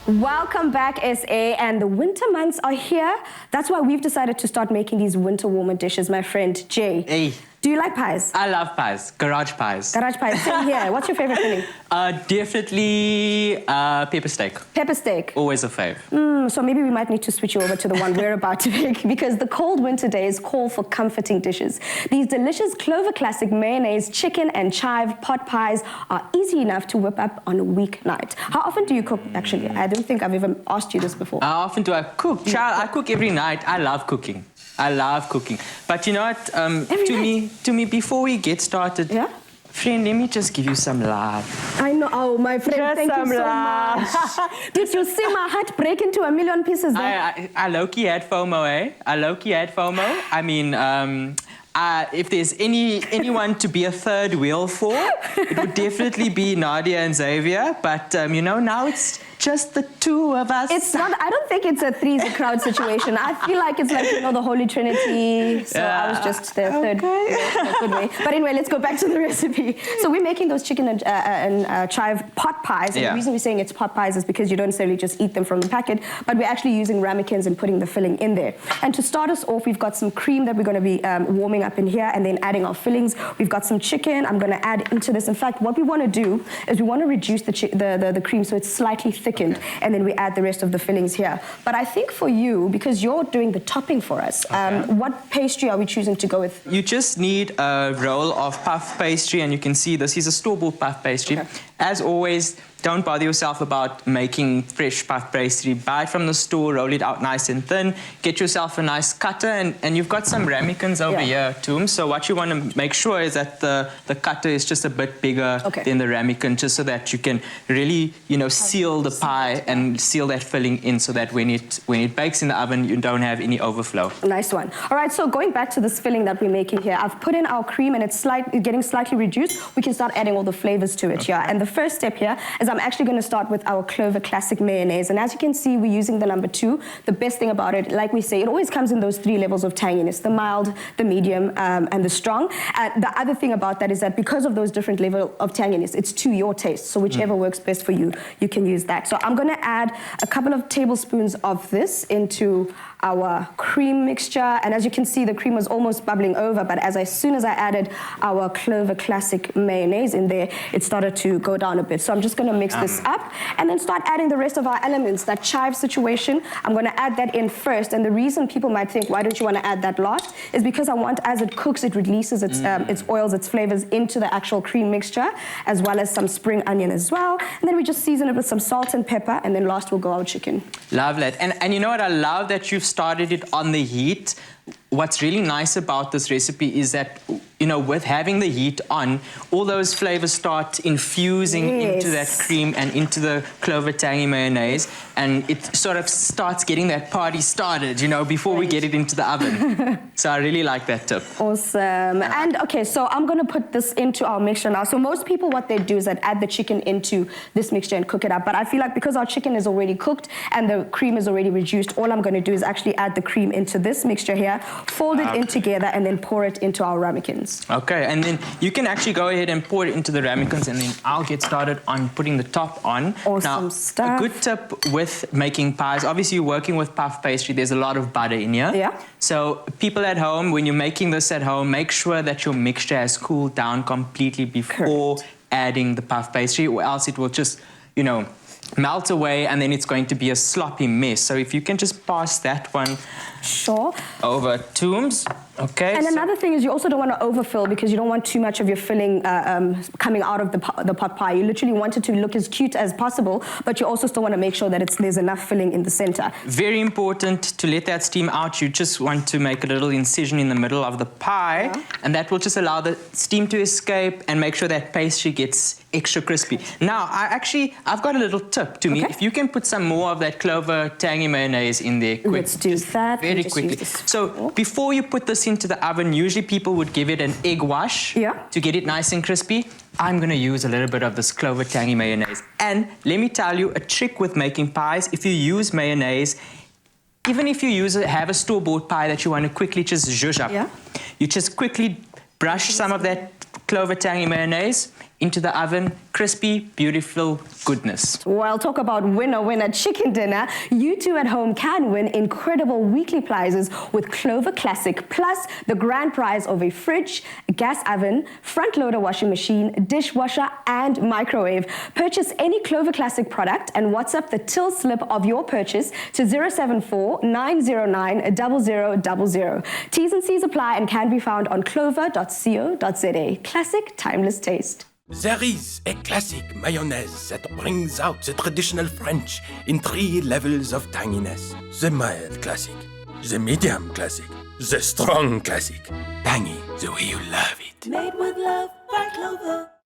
Welcome back, SA, and the winter months are here. That's why we've decided to start making these winter warmer dishes, my friend Jay. Hey. Do you like pies? I love pies. Garage pies. Garage pies. Same here. What's your favorite filling? Definitely pepper steak. Pepper steak. Always a fave. So maybe we might need to switch you over to the one we're about to make, because the cold winter days call for comforting dishes. These delicious Clover Classic mayonnaise, chicken and chive pot pies are easy enough to whip up on a weeknight. How often do you cook, actually? I don't think I've ever asked you this before. How often do I cook? Child, I cook every night. I love cooking. I love cooking. But you know what? To me, before we get started, yeah? Friend, let me just give you some love. I know. Oh, my friend, just thank you so much. Did you see my heart break into a million pieces there? I low-key had FOMO, eh? I low-key had FOMO. I mean, if there's anyone to be a third wheel for, it would definitely be Nadia and Xavier. But, you know, now it's just the two of us. It's not, I don't think it's a three's a crowd situation. I feel like it's like, you know, the Holy Trinity. So I was just the third, good way. But anyway, let's go back to the recipe. So we're making those chicken and chive pot pies. And the reason we're saying it's pot pies is because you don't necessarily just eat them from the packet, but we're actually using ramekins and putting the filling in there. And to start us off, we've got some cream that we're going to be warming up in here and then adding our fillings. We've got some chicken I'm going to add into this. In fact, what we want to do is we want to reduce the cream so it's slightly thickened, and then we add the rest of the fillings here. But I think for you, because you're doing the topping for us, what pastry are we choosing to go with? You just need a roll of puff pastry, and you can see this is a store-bought puff pastry. As always, don't bother yourself about making fresh puff pastry. Buy it from the store, roll it out nice and thin, get yourself a nice cutter, and you've got some ramekins over here too. So what you want to make sure is that the cutter is just a bit bigger than the ramekin, just so that you can really, you know, seal the pie and seal that filling in, so that when it bakes in the oven, you don't have any overflow. Nice one. All right, so going back to this filling that we're making here, I've put in our cream and it's getting slightly reduced. We can start adding all the flavors to it here. And the first step here is I'm actually going to start with our Clover Classic mayonnaise. And as you can see, we're using the number 2. The best thing about it, like we say, it always comes in those 3 levels of tanginess: the mild, the medium, and the strong. The other thing about that is that because of those different levels of tanginess, it's to your taste. So whichever works best for you, you can use that. So I'm going to add a couple of tablespoons of this into our cream mixture. And as you can see, the cream was almost bubbling over, but as soon as I added our Clover Classic mayonnaise in there, it started to go down a bit. So I'm just going to mix this up and then start adding the rest of our elements. That chive situation, I'm going to add that in first. And the reason people might think, why don't you want to add that last, is because I want, as it cooks, it releases its oils, its flavors into the actual cream mixture, as well as some spring onion as well. And then we just season it with some salt and pepper, and then last will go our chicken. Love that. And you know what? I love that you've started it on the heat. What's really nice about this recipe is that, you know, with having the heat on, all those flavors start infusing into that cream and into the Clover tangy mayonnaise, and it sort of starts getting that party started, you know, before we get it into the oven. So I really like that tip. Awesome. And okay, so I'm going to put this into our mixture now. So most people, what they do is that add the chicken into this mixture and cook it up. But I feel like because our chicken is already cooked and the cream is already reduced, all I'm going to do is actually add the cream into this mixture here, fold it in together, and then pour it into our ramekins. Okay, and then you can actually go ahead and pour it into the ramekins, and then I'll get started on putting the top on. Awesome stuff. A good tip with making pies, obviously you're working with puff pastry, there's a lot of butter in here. Yeah. So people at home, when you're making this at home, make sure that your mixture has cooled down completely before adding the puff pastry, or else it will just, you know, melt away, and then it's going to be a sloppy mess. So if you can just pass that one over Toombs. Okay. And another thing is you also don't want to overfill, because you don't want too much of your filling coming out of the pot pie. You literally want it to look as cute as possible, but you also still want to make sure that there's enough filling in the center. Very important to let that steam out. You just want to make a little incision in the middle of the pie, and that will just allow the steam to escape and make sure that pastry gets extra crispy. Now, I've got a little tip to me. If you can put some more of that Clover tangy mayonnaise in there quick. Let's do that. Very quickly. So before you put this into the oven, usually people would give it an egg wash to get it nice and crispy. I'm going to use a little bit of this Clover tangy mayonnaise. And let me tell you a trick with making pies. If you use mayonnaise, even if you have a store-bought pie that you want to quickly just zhuzh up, you just quickly brush some of that Clover tangy mayonnaise into the oven. Crispy, beautiful goodness. Well, talk about winner chicken dinner. You too at home can win incredible weekly prizes with Clover Classic, plus the grand prize of a fridge, a gas oven, front loader washing machine, dishwasher and microwave. Purchase any Clover Classic product and WhatsApp the till slip of your purchase to 074 909 0000. T's and C's apply and can be found on clover.co.za. Classic, timeless taste. There is a classic mayonnaise that brings out the traditional French in 3 levels of tanginess. The mild classic, the medium classic, the strong classic. Tangy the way you love it. Made with love by Clover.